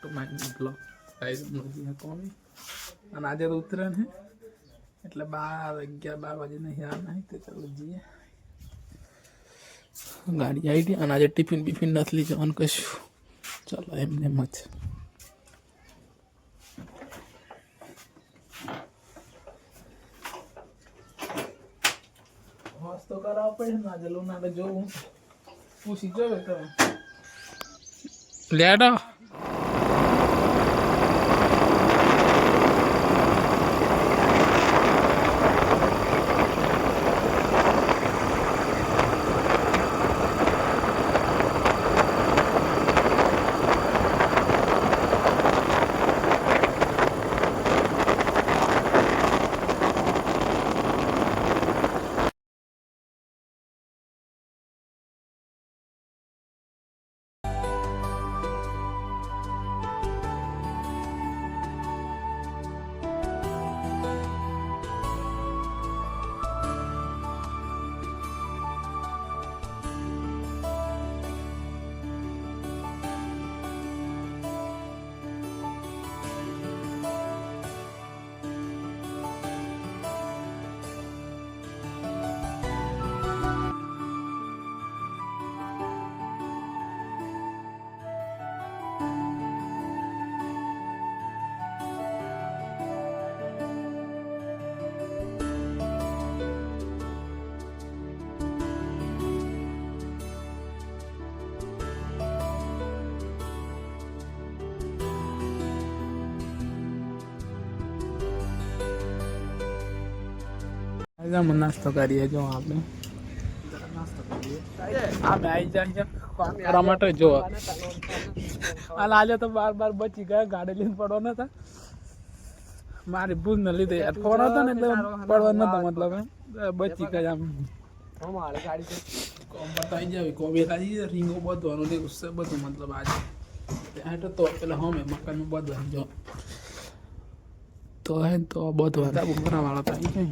to my blog guys कौन અને આજે તો ઉતરાણ હે એટલે 12 વાગે નહીં આના હે તો ચાલો જઈએ ગાડી આવી ગઈ અને આજે ટિફિન બિફિન નથી લઈ જવાનું કશું ચાલો એમને મત હોસ તો કરાવ પડે ને આજે લોનાને જોવું પૂછી જોવે તો લેડો नाश्ता करिए जो आपने टमाटर जो आज तो बार बार बची गया गाड़ी लीन पड़ो ना था मारी भूल न लीधे यार फोन था ने पड़वा न था मतलब बची गया हमारे गाड़ी से कौन बताई जावे को बेकारी रिंगो બધવાનું દે उससे બધું मतलब आज એટલે તો પેલા હમે મકાન માં બધવાનું જો તો હે તો બધું ઉપરા વાળા તો આવી ગઈ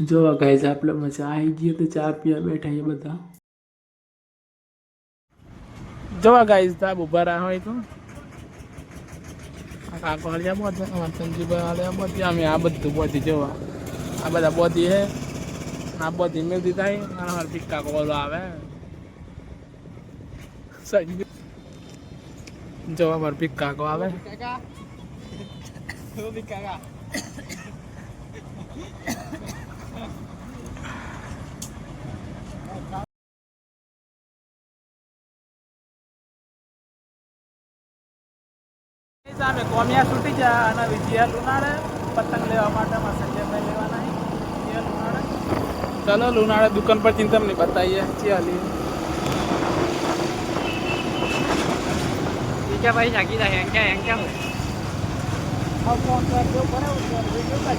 जो गाइस आप लोग मजा आई गई तो चाय पिया बैठा ये बता जो गाइस था ऊपर आया હોય તો આ કોળિયા બોધ સંજી વાળા બોધ અમે આ બધું બોધી જોવા આ બધા બોધી હે આ બોધી મેદી થાય અને હર પિક્કા કોલો આવે સંજી જો હર પિક્કા કો આવે કાકા ઓ પિક્કા सामने कोमिया छूटी जा અને વિજયા લુનાળે પતંગ લેવા માટે સંજયભાઈ લેવાના હે વિજયા લુનાળે ચલો લુનાળે દુકાન પર ચિંતા નહીં बताइए ચાલી વિજયા ભાઈ જાગી જાય क्या हो अब फोन कर दो बड़ा वीडियो का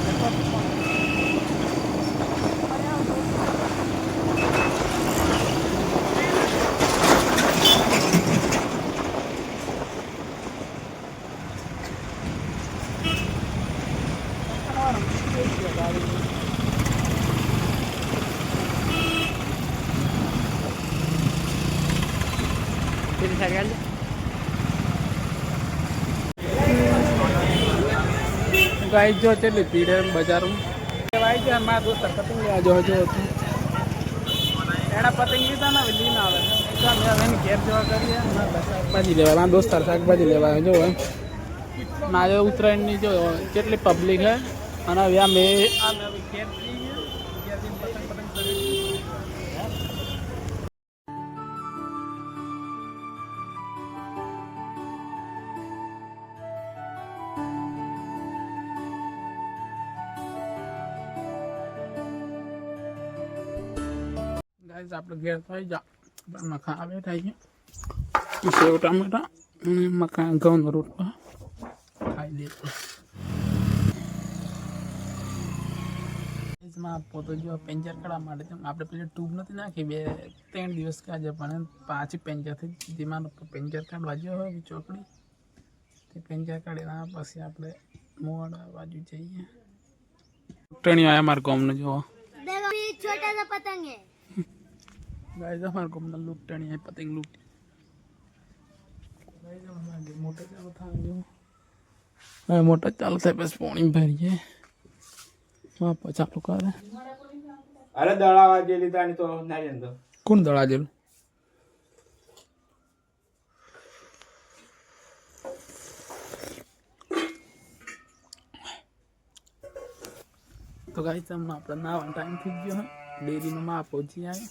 गाइस जो चली भीड़ है बाजार में भाई जो हमारा दोस्त पतंग ले जो एना पतंग लीधा ना लीन आवे मैं घेर जेवा करिए शाकभाजी लेवा दोस्त शाकभाजी लेवा जो ना जो उत्तरायण ની જો કેટલી પબ્લિક है અને હવે અમે ઘેર પતંગ કરી गाइस आप लोग घेर થઈ જા મખા આવે થઈ ગયું સેવ ટમેટા અને મખા ઘઉંનો રોટલો ખાઈ લે इसमें आप तो जो पेंचर कड़ा मारे थे आप पे ट्यूब नहीं नाखी 2-3 दिवस का जो पण पांच पेंचर थी जेमा पेंचर काढवा जो हो चोकड़ी ते पेंचर काढीना પછી આપણે મોડા बाजू જઈએ टणी आया मार गांव ने जो देखो ये छोटा सा पतंग है ગાઈસ અમાર કોમના લૂંટણી પતંગ લૂંટી ગાઈસ અમાર મોટર ચાલુ થાય હવે મોટર ચાલુ થાય બસ પાણી ભરીએ વાપસ ચાલુ કરે અરે દળાવા જેલી તાણી તો ના જંદો કોણ દળા જેલું તો ગાઈસ તમને આપણે નાવાનો ટાઈમ થઈ ગયો ડેરીનો માં પહોંચી આવે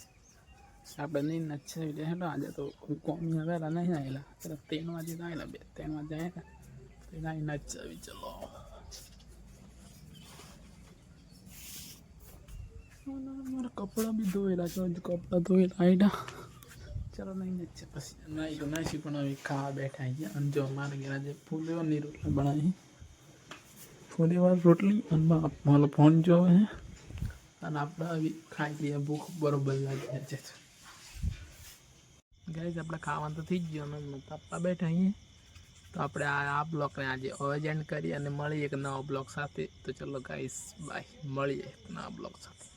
આપણે નહીં નચ્છે એટલે હેલો આજે તો કોમી આવેલા નહીં આવેલા 3 વાગે આવેલા 2-3 વાગે આવેલા તો નહીં નચ્ચાવી ચલો મારા કપડાં બી ધોયેલા છે કપડાં ધોયેલા આઈડા ચલો નહીં નચ્ચે પછી નાઈ તો નાસી પણ હવે ખાવા બેઠા ગયા અને જો મારે ઘેર આજે ફૂલેવાની રોટલી બનાવી ફૂલેવાર રોટલી અને મારો ફોન જોવે અને આપણે હવે ખાઈ લઈએ ભૂખ બરોબર લાગી છે ગાઈસ આપણે ખાવાનું તો થઈ જ ગયું અને પપ્પા બેઠા અહીંયા તો આપણે આ બ્લોગને આજે એન્ડ કરીએ અને મળીએ એક નવા બ્લોગ સાથે તો ચલો ગાઈસ બાય મળીએ એક નવા બ્લોગ સાથે